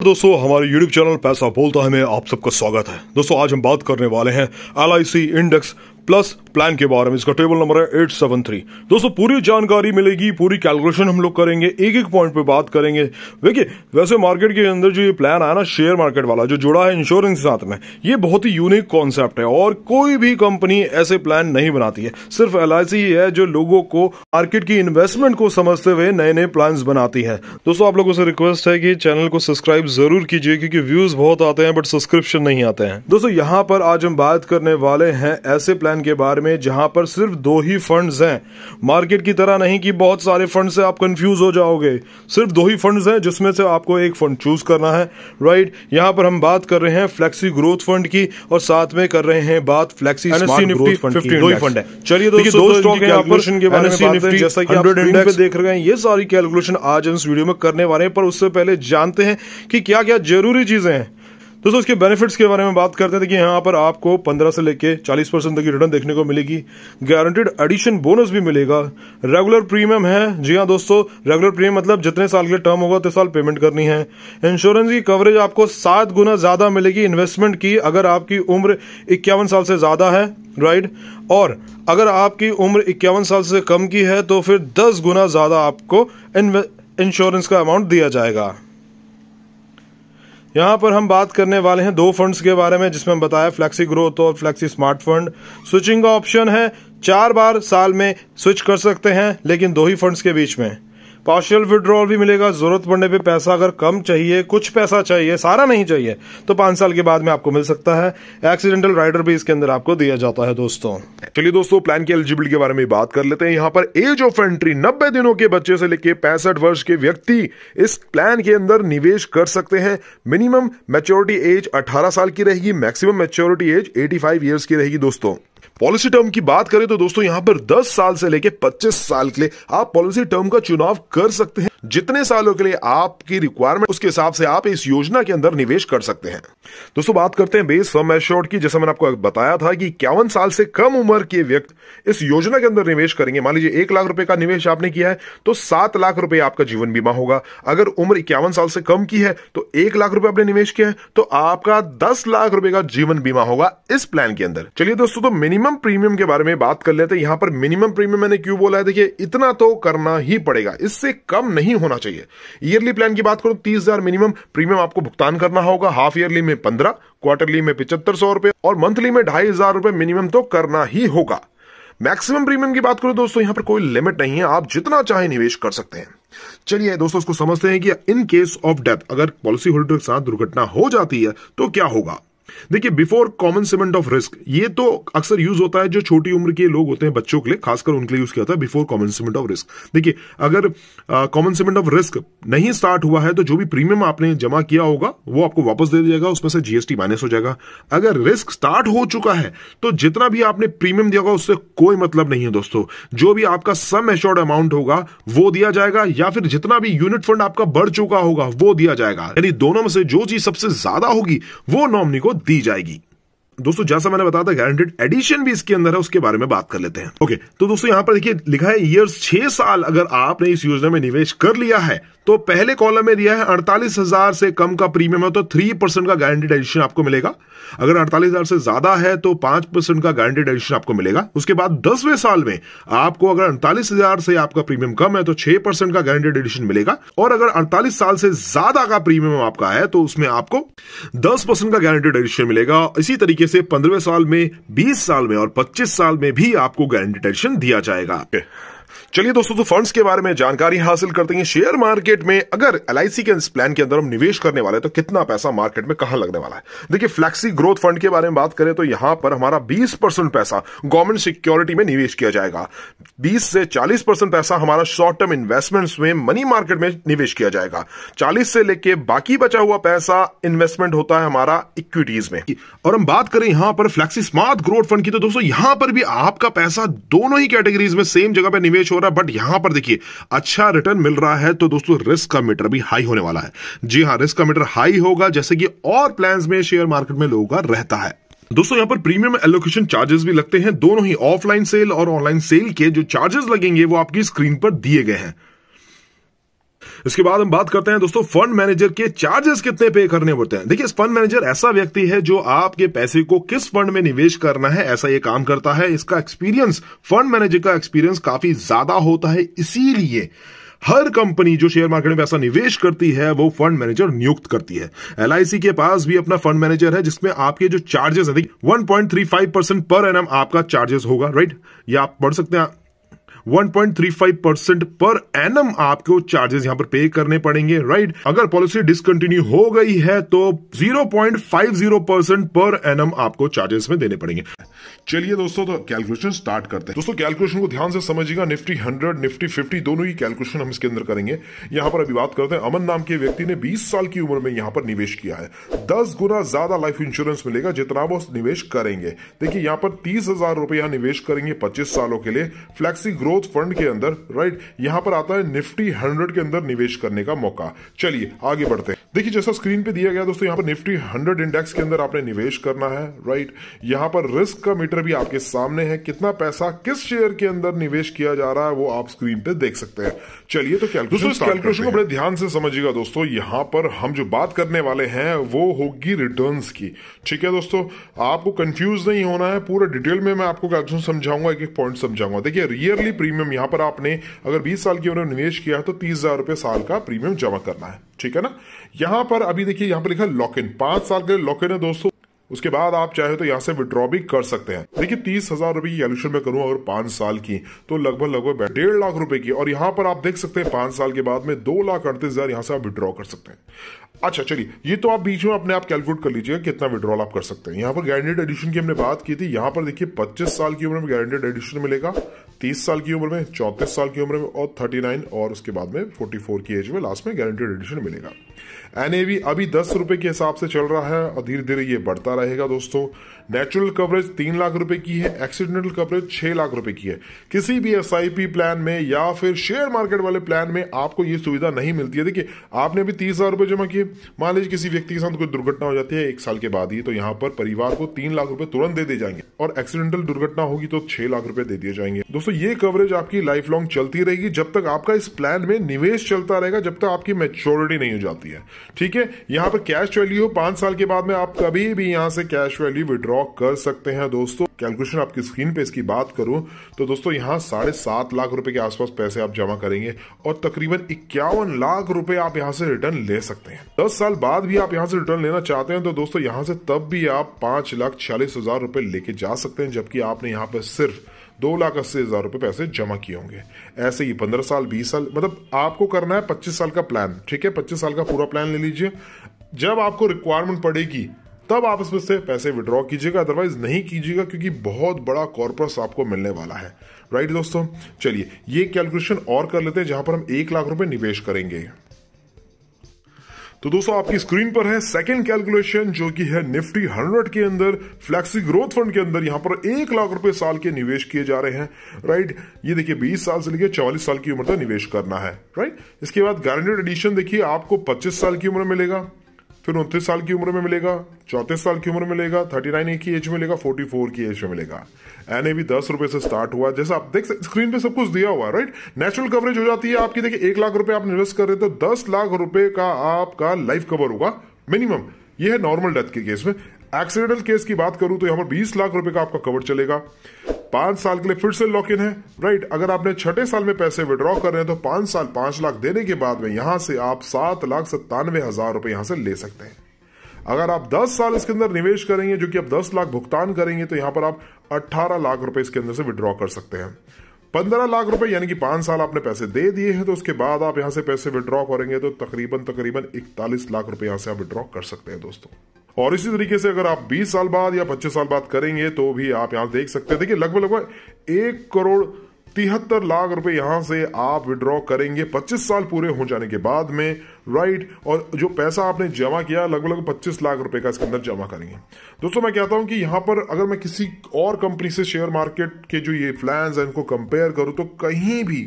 दोस्तों हमारे YouTube channel पैसा बोलता है में आप सबका स्वागत है। दोस्तों आज हम बात करने वाले हैं LIC इंडेक्स प्लस प्लान के बारे में। इसका टेबल नंबर है 873। दोस्तों पूरी जानकारी मिलेगी, पूरी कैलकुलेशन हम लोग करेंगे, एक एक पॉइंट पे बात करेंगे। देखिए वैसे मार्केट के अंदर जो ये प्लान आया ना शेयर मार्केट वाला जो जुड़ा है इंश्योरेंस के साथ में, ये बहुत ही यूनिक कॉन्सेप्ट है और कोई भी कंपनी ऐसे प्लान नहीं बनाती है। सिर्फ LIC ही है जो लोगों को मार्केट की इन्वेस्टमेंट को समझते हुए नए नए प्लान बनाती है। दोस्तों आप लोगों से रिक्वेस्ट है कि चैनल को सब्सक्राइब जरूर कीजिए क्योंकि व्यूज बहुत आते हैं बट सब्सक्रिप्शन नहीं आते हैं। दोस्तों यहाँ पर आज हम बात करने वाले हैं ऐसे प्लान के बारे में जहां पर सिर्फ दो ही फंड्स हैं। मार्केट की तरह नहीं कि बहुत सारे फंड से आप कंफ्यूज हो जाओगे। सिर्फ दो ही फंड्स हैं जिसमें से आपको एक फंड चूज करना है, राइट। यहां पर हम बात कर रहे हैं फ्लेक्सी ग्रोथ फंड की और साथ में कर रहे हैं बात फ्लेक्सी स्मार्ट ग्रोथ फंड की। दो ही फंड है। चलिए दोस्तों दो स्टॉक कैलकुलेशन के बारे में बात करें। जैसा कि आप स्क्रीन पे देख रहे हैं ये सारी कैलकुलेशन आज हम इस वीडियो में करने वाले हैं, पर उससे पहले जानते हैं कि क्या क्या जरूरी चीजें हैं। दोस्तों इसके बेनिफिट्स के बारे में बात करते हैं कि यहाँ पर आपको 15 से लेके 40% तक की रिटर्न देखने को मिलेगी। गारंटेड एडिशन बोनस भी मिलेगा। रेगुलर प्रीमियम है। जी हाँ दोस्तों, रेगुलर प्रीमियम मतलब जितने साल के टर्म होगा उतने साल पेमेंट करनी है। इंश्योरेंस की कवरेज आपको 7 गुना ज्यादा मिलेगी इन्वेस्टमेंट की अगर आपकी उम्र 51 साल से ज्यादा है, राइट। और अगर आपकी उम्र 51 साल से कम की है तो फिर 10 गुना ज्यादा आपको इंश्योरेंस का अमाउंट दिया जाएगा। यहां पर हम बात करने वाले हैं दो फंड्स के बारे में जिसमें हम बताया फ्लेक्सी ग्रोथ और फ्लेक्सी स्मार्ट फंड। स्विचिंग का ऑप्शन है, 4 बार साल में स्विच कर सकते हैं लेकिन दो ही फंड्स के बीच में। पार्शियल विड्रॉल भी मिलेगा। जरूरत पड़ने पे पैसा अगर कम चाहिए, कुछ पैसा चाहिए, सारा नहीं चाहिए, तो 5 साल के बाद में आपको मिल सकता है। एक्सीडेंटल राइडर भी इसके अंदर आपको दिया जाता है। दोस्तों चलिए दोस्तों प्लान की एलिजिबिलिटी के बारे में बात कर लेते हैं। यहाँ पर एज ऑफ एंट्री 90 दिनों के बच्चे से लेकर 65 वर्ष के व्यक्ति इस प्लान के अंदर निवेश कर सकते हैं। मिनिमम मैच्योरिटी एज 18 साल की रहेगी, मैक्सिमम मैच्योरिटी एज 85 ईयर्स की रहेगी। दोस्तों पॉलिसी टर्म की बात करें तो दोस्तों यहां पर 10 साल से लेके 25 साल के लिए आप पॉलिसी टर्म का चुनाव कर सकते हैं। जितने सालों के लिए आपकी रिक्वायरमेंट उसके हिसाब से आप इस योजना के अंदर निवेश कर सकते हैं। दोस्तों बात करते हैं बेस सम एश्योर्ड की। जैसा मैंने आपको बताया था कि 51 साल से कम उम्र के व्यक्ति इस योजना के अंदर निवेश करेंगे। मान लीजिए 1 लाख रुपए का निवेश आपने किया है तो 7 लाख रुपए आपका जीवन बीमा होगा। अगर उम्र 51 साल से कम की है तो 1 लाख रुपए आपने निवेश किया है तो आपका 10 लाख रुपए का जीवन बीमा होगा इस प्लान के अंदर। चलिए दोस्तों तो मिनिमम प्रीमियम के बारे में बात कर लेते हैं। यहां पर मिनिमम प्रीमियम मैंने क्यों बोला है, देखिए इतना तो करना ही पड़ेगा, इससे कम नहीं होना चाहिए। ईयरली प्लान की बात करो 30,000 मिनिमम प्रीमियम आपको भुगतान करना होगा। हाफ ईयरली में 15, क्वार्टरली में 7500 रुपए और मंथली में 2,500 रुपए मिनिमम तो करना ही होगा। मैक्सिमम प्रीमियम की बात करो दोस्तों यहां पर कोई लिमिट नहीं है, आप जितना चाहे निवेश कर सकते हैं। चलिए दोस्तों इसको समझते हैं कि इन केस ऑफ डेथ अगर पॉलिसी होल्डर के साथ दुर्घटना हो जाती है तो क्या होगा। देखिए बिफोर कॉमनसेंट ऑफ रिस्क ये तो अक्सर यूज होता है जो छोटी उम्र के लोग होते हैं, बच्चों के लिए खासकर उनके लिए यूज किया जाता है बिफोर कॉमनसेंट ऑफ रिस्क। देखिए अगर कॉमनसेंट ऑफ रिस्क नहीं स्टार्ट हुआ है तो जो भी प्रीमियम आपने जमा किया होगा वो आपको वापस दे दिया जाएगा, उसमें से जीएसटी माइनस हो जाएगा। अगर रिस्क स्टार्ट हो चुका है तो जितना भी आपने प्रीमियम दिया होगा उससे कोई मतलब नहीं है दोस्तों। जो भी आपका सम एश्योर्ड अमाउंट होगा वो दिया जाएगा या फिर जितना भी यूनिट फंड आपका बढ़ चुका होगा वो दिया जाएगा। यानी दोनों में से जो चीज सबसे ज्यादा होगी वो नॉमिनी को दी जाएगी। दोस्तों जैसा मैंने बताया था गारंटेड एडिशन भी इसके अंदर है, उसके बारे में बात कर लेते हैं। ओके तो दोस्तों यहां पर देखिए लिखा है ईयर्स 6 साल अगर आपने इस योजना में निवेश कर लिया है तो पहले कॉलम में दिया है 48,000 से कम का प्रीमियम है तो 3% का गारंटेड एडिशन आपको मिलेगा। अगर 48,000 से ज्यादा है तो 5% का गारंटेड एडिशन आपको मिलेगा। उसके बाद 10वें साल में आपको अगर 48,000 से आपका प्रीमियम कम है तो 6% का गारंटेड एडिशन मिलेगा। और अगर 48 साल से ज्यादा का प्रीमियम आपका है तो उसमें आपको 10% का गारंटेड एडिशन मिलेगा। इसी तरीके से 15वें साल में, 20 साल में और 25 साल में भी आपको गारंटेड एडिशन दिया जाएगा। चलिए दोस्तों तो फंड्स के बारे में जानकारी हासिल करते हैं। शेयर मार्केट में अगर LIC के इस प्लान के अंदर हम निवेश करने वाले तो कितना पैसा मार्केट में कहां लगने वाला है। देखिए फ्लेक्सी ग्रोथ फंड के बारे में बात करें तो यहां पर हमारा 20% पैसा गवर्नमेंट सिक्योरिटी में निवेश किया जाएगा। 20 से 40% पैसा हमारा शॉर्ट टर्म इन्वेस्टमेंट्स में मनी मार्केट में निवेश किया जाएगा। 40 से लेके बाकी बचा हुआ पैसा इन्वेस्टमेंट होता है हमारा इक्विटीज में। और हम बात करें यहां पर फ्लेक्सी स्मार्ट ग्रोथ फंड की तो दोस्तों यहां पर भी आपका पैसा दोनों ही कैटेगरीज में सेम जगह पर निवेश हो रहा है, बट यहां पर देखिए अच्छा रिटर्न मिल रहा है तो दोस्तों रिस्क का मीटर भी हाई होने वाला है। जी हां रिस्क का मीटर हाई होगा जैसे कि और प्लान्स में शेयर मार्केट में लोगों का रहता है। दोस्तों यहां पर प्रीमियम एलोकेशन चार्जेस भी लगते हैं। दोनों ही ऑफलाइन सेल और ऑनलाइन सेल के जो चार्जेस लगेंगे वो आपकी स्क्रीन पर दिए गए हैं। इसके बाद हम बात करते हैं दोस्तों फंड मैनेजर के चार्जेस कितने पे करने पड़ते हैं। देखिए फंड मैनेजर ऐसा व्यक्ति है जो आपके पैसे को किस फंड में निवेश करना है ऐसा ये काम करता है। इसका एक्सपीरियंस, फंड मैनेजर का एक्सपीरियंस काफी ज्यादा होता है, इसीलिए हर कंपनी जो शेयर मार्केट में पैसा निवेश करती है वो फंड मैनेजर नियुक्त करती है। LIC के पास भी अपना फंड मैनेजर है जिसमें आपके जो चार्जेस है 1.35% पर एनम आपका चार्जेस होगा, राइट। या आप पढ़ सकते हैं 1.35% पर एनम आपको चार्जेस यहां पर पे करने पड़ेंगे, राइट। अगर पॉलिसी डिसकंटिन्यू हो गई है तो 0.50% पर एनम आपको चार्जेस में देने पड़ेंगे। चलिए दोस्तों तो कैलकुलेशन स्टार्ट करते हैं। दोस्तों कैलकुलेशन को ध्यान से समझिएगा। निफ्टी 100, निफ्टी 50 दोनों ही कैलकुलेशन हम इसके अंदर करेंगे। यहां पर अभी बात करते हैं, अमन नाम के व्यक्ति ने 20 साल की उम्र में यहां पर निवेश किया है। 10 गुना ज्यादा लाइफ इंश्योरेंस मिलेगा जितना वो निवेश करेंगे। देखिए यहां पर 30,000 रुपए यहां निवेश करेंगे 25 सालों के लिए फ्लैक्सी ग्रोथ फंड के अंदर, राइट। यहां पर आता है निफ्टी 100 के अंदर निवेश करने का मौका। चलिए आगे बढ़ते हैं। देखिए जैसा स्क्रीन पे दिया गया दोस्तों, यहां पर निफ्टी 100 इंडेक्स के अंदर आपने निवेश करना है, राइट। यहां पर रिस्क का मीटर भी आपके सामने है, कितना पैसा किस शेयर के अंदर निवेश किया जा रहा है वो आप स्क्रीन पे देख सकते हैं। चलिए तो कैलकुलेशन को बड़े ध्यान से समझिएगा दोस्तों। यहां पर हम जो बात करने वाले हैं वो होगी रिटर्न्स की, ठीक है दोस्तों। आपको कंफ्यूज नहीं होना है, पूरा डिटेल में मैं आपको कैलकुलेशन समझाऊंगा, एक एक पॉइंट समझाऊंगा। देखिए ईयरली प्रीमियम यहां पर आपने अगर 20 साल की उम्र में निवेश किया है तो 30,000 रुपए साल का प्रीमियम जमा करना है, ठीक है ना। यहां पर अभी देखिए यहां पर लिखा लॉक इन, 5 साल के लॉक इन है दोस्तों। उसके बाद आप चाहे तो यहां से विड्रॉ भी कर सकते हैं। देखिए 30,000 रुपए की कैलकुलेशन में करूं अगर 5 साल की तो लगभग 1.5 लाख रुपए की, और यहां पर आप देख सकते हैं 5 साल के बाद में 2,38,000 यहां से आप विड्रॉ कर सकते हैं। अच्छा चलिए ये तो आप बीच में अपने आप कैलकुलेट कर लीजिएगा कितना विड्रॉल आप कर सकते हैं। यहां पर गारंटेड एडिशन की हमने बात की थी। यहां पर देखिए 25 साल की उम्र में गारंटेड एडिशन मिलेगा, 30 साल की उम्र में, 34 साल की उम्र में और 39 और उसके बाद में 44 की एज में लास्ट में गारंटेड एडिशन मिलेगा। NAV अभी 10 रुपए के हिसाब से चल रहा है और धीरे धीरे ये बढ़ता रहेगा दोस्तों। नेचुरल कवरेज 3 लाख रुपए की है, एक्सीडेंटल कवरेज 6 लाख रुपए की है। किसी भी SIP प्लान में या फिर शेयर मार्केट वाले प्लान में आपको ये सुविधा नहीं मिलती है। देखिए आपने अभी 30,000 रुपए जमा किए, मान लीजिए किसी व्यक्ति के साथ कोई दुर्घटना हो जाती है 1 साल के बाद ही, तो यहाँ पर परिवार को 3 लाख रुपए तुरंत दे दिए जाएंगे, और एक्सीडेंटल दुर्घटना होगी तो 6 लाख रुपए दे दिए जाएंगे। दोस्तों ये कवरेज आपकी लाइफ लॉन्ग चलती रहेगी जब तक आपका इस प्लान में निवेश चलता रहेगा, जब तक आपकी मैच्योरिटी नहीं हो जाती है, ठीक है। यहाँ पर कैश वैल्यू हो 5 साल के बाद में आप कभी भी यहाँ से कैश वैल्यू विड्रॉ कर सकते हैं दोस्तों। कैलकुलेशन आपकी स्क्रीन पे इसकी बात करूं तो दोस्तों यहाँ 7.5 लाख रुपए के आसपास पैसे आप जमा करेंगे और तकरीबन 51 लाख रुपए आप यहाँ से रिटर्न ले सकते हैं। 10 साल बाद भी आप यहाँ से रिटर्न लेना चाहते हैं तो दोस्तों यहाँ से तब भी आप 5,46,000 रुपए लेके जा सकते हैं, जबकि आपने यहाँ पर सिर्फ 2,80,000 रुपए पैसे जमा किए होंगे। ऐसे ही 15 साल 20 साल मतलब आपको करना है 25 साल का प्लान, ठीक है। 25 साल का पूरा प्लान ले लीजिए, जब आपको रिक्वायरमेंट पड़ेगी तब आप इसमें से पैसे विड्रॉ कीजिएगा, अदरवाइज नहीं कीजिएगा क्योंकि बहुत बड़ा कॉर्पस आपको मिलने वाला है, राइट दोस्तों। चलिए ये कैलकुलेशन और कर लेते हैं जहां पर हम 1 लाख रुपए निवेश करेंगे। तो दोस्तों आपकी स्क्रीन पर है सेकंड कैलकुलेशन जो कि है निफ्टी 100 के अंदर फ्लैक्सी ग्रोथ फंड के अंदर यहां पर 1 लाख रुपए साल के निवेश किए जा रहे हैं, राइट। ये देखिए 20 साल से लेकर 44 साल की उम्र तक निवेश करना है, राइट। इसके बाद गारंटेड एडिशन देखिए आपको 25 साल की उम्र में मिलेगा, फिर 29 साल की उम्र में मिलेगा, 34 साल की उम्र में मिलेगा, 39 की एज में मिलेगा, 44 की एज में मिलेगा। NAV 10 रुपए से स्टार्ट हुआ, जैसा आप देख सकते स्क्रीन पे सब कुछ दिया हुआ है, राइट। नेचुरल कवरेज हो जाती है आपकी, देखिए 1 लाख रुपए आप इन्वेस्ट कर रहे हैं तो 10 लाख रुपए का आपका लाइफ कवर होगा मिनिमम। ये है नॉर्मल डेथ के केस में। एक्सीडेंटल केस की बात करूं तो यहां पर 20 लाख रुपए का आपका कवर चलेगा। 5 साल के लिए फिर से लॉक इन है, राइट। अगर आपने छठे साल में पैसे विड्रॉ कर रहे हैं तो 5 साल 5 लाख देने के बाद में यहां से आप 7,97,000 रुपए यहां से ले सकते हैं। अगर आप 10 साल इसके अंदर निवेश करेंगे जो कि आप 10 लाख भुगतान करेंगे तो यहां पर आप 18 लाख रुपए इसके अंदर से विड्रॉ कर सकते हैं। 15 लाख रुपए यानी कि 5 साल आपने पैसे दे दिए हैं तो उसके बाद आप यहां से पैसे विड्रॉ करेंगे तो तकरीबन 41 लाख रुपए यहां से आप विड्रॉ कर सकते हैं दोस्तों। और इसी तरीके से अगर आप 20 साल बाद या 25 साल बाद करेंगे तो भी आप यहां देख सकते हैं, देखिए लगभग 1,73 लाख रुपए यहां से आप विड्रॉ करेंगे 25 साल पूरे हो जाने के बाद में, राइट। और जो पैसा आपने जमा किया लगभग 25 लाख रुपए का इसके अंदर जमा करेंगे। दोस्तों मैं कहता हूं कि यहां पर अगर मैं किसी और कंपनी से शेयर मार्केट के जो ये प्लान्स हैं इनको कंपेयर करूं तो कहीं भी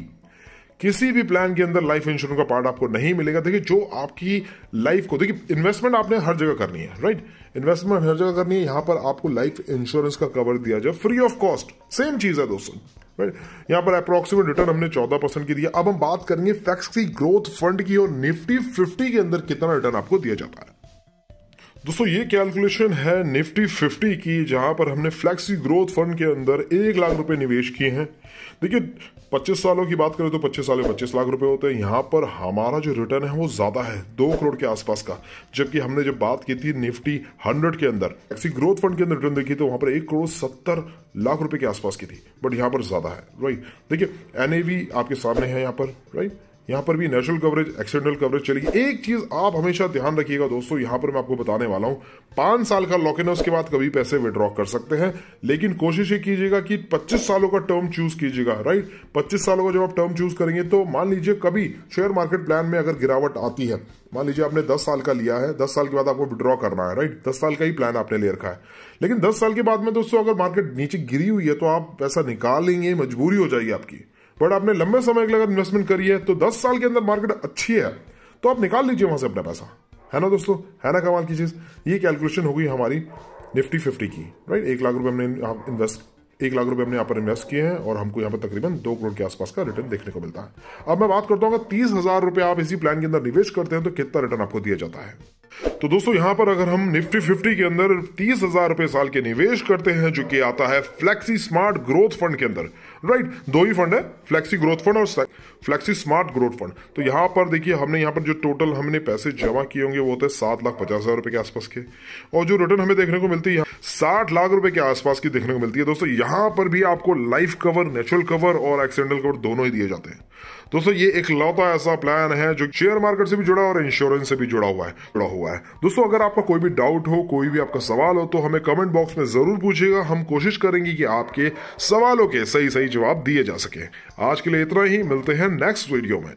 किसी भी प्लान के अंदर लाइफ इंश्योरेंस का पार्ट आपको नहीं मिलेगा। देखिए जो आपकी लाइफ को, देखिए इन्वेस्टमेंट आपने हर जगह करनी है, राइट, इन्वेस्टमेंट हर जगह करनी है, यहां पर आपको लाइफ इंश्योरेंस का कवर दिया जाए फ्री ऑफ कॉस्ट, सेम चीज है दोस्तों, राइट। यहां पर अप्रोक्सीमेट रिटर्न हमने 14% की दिया। अब हम बात करेंगे फ्लेक्सी ग्रोथ फंड की और निफ्टी 50 के अंदर कितना रिटर्न आपको दिया जाता है। दोस्तों ये कैलकुलेशन है निफ्टी 50 की, जहां पर हमने फ्लेक्सी ग्रोथ फंड के अंदर 1 लाख रुपए निवेश किए हैं। देखिए 25 सालों की बात करें तो 25 साल में 25 लाख रुपए होते हैं। यहां पर हमारा जो रिटर्न है वो ज्यादा है, 2 करोड़ के आसपास का, जबकि हमने जब बात की थी निफ्टी 100 के अंदर फ्लेक्सी ग्रोथ फंड के अंदर रिटर्न देखी तो वहां पर 1 करोड़ 70 लाख रुपए के आसपास की थी, बट यहां पर ज्यादा है, राइट। देखिए एनएवी आपके सामने है यहां पर, राइट। यहां पर भी नेचुरल कवरेज, एक्सटर्नल कवरेज चलेगी। एक चीज आप हमेशा ध्यान रखिएगा दोस्तों, यहां पर मैं आपको बताने वाला हूं, 5 साल का लॉक इन है, उसके बाद कभी पैसे विड्रॉ कर सकते हैं, लेकिन कोशिश ये कीजिएगा कि 25 सालों का टर्म चूज कीजिएगा, राइट। 25 सालों का जब आप टर्म चूज करेंगे तो मान लीजिए कभी शेयर मार्केट प्लान में अगर गिरावट आती है, मान लीजिए आपने 10 साल का लिया है, 10 साल के बाद आपको विड्रॉ करना है, राइट, 10 साल का ही प्लान आपने ले रखा है, लेकिन 10 साल के बाद में दोस्तों अगर मार्केट नीचे गिरी हुई है तो आप पैसा निकालेंगे, मजबूरी हो जाएगी आपकी। बट आपने लंबे समय के लिए अगर इन्वेस्टमेंट करी है तो 10 साल के अंदर मार्केट अच्छी है तो आप निकाल लीजिए वहां से अपना पैसा, है ना दोस्तों, है ना कमाल की चीज। ये कैलकुलेशन हो गई हमारी निफ्टी 50 की, राइट। 1 लाख रुपए हमने यहाँ पर इन्वेस्ट किए हैं और हमको यहाँ पर तकरीबन 2 करोड़ के आसपास का रिटर्न देखने को मिलता है। अब मैं बात करता हूँ 30,000 रुपए आप इसी प्लान के अंदर निवेश करते हैं तो कितना रिटर्न आपको दिया जाता है। तो दोस्तों यहां पर अगर हम निफ्टी 50 के अंदर 30,000 रुपए साल के निवेश करते हैं, जो कि आता है फ्लेक्सी स्मार्ट ग्रोथ फंड के अंदर, राइट, 2 ही फंड है, फ्लेक्सी ग्रोथ फंड और फ्लेक्सी स्मार्ट ग्रोथ फंड। तो यहां पर देखिए हमने यहां पर जो टोटल हमने पैसे जमा किए होंगे वो होते हैं 7,50,000 रुपए के आसपास के, और जो रिटर्न हमें देखने को मिलती है 60 लाख रुपए के आसपास की देखने को मिलती है। दोस्तों यहां पर भी आपको लाइफ कवर, नेचुरल कवर और एक्सीडेंटल कवर दोनों ही दिए जाते हैं। दोस्तों ये एक लौता ऐसा प्लान है जो शेयर मार्केट से भी जुड़ा और इंश्योरेंस से भी जुड़ा हुआ है। दोस्तों अगर आपका कोई भी डाउट हो, कोई भी आपका सवाल हो तो हमें कमेंट बॉक्स में जरूर पूछिएगा। हम कोशिश करेंगे कि आपके सवालों के सही जवाब दिए जा सके। आज के लिए इतना ही, मिलते हैं नेक्स्ट वीडियो में।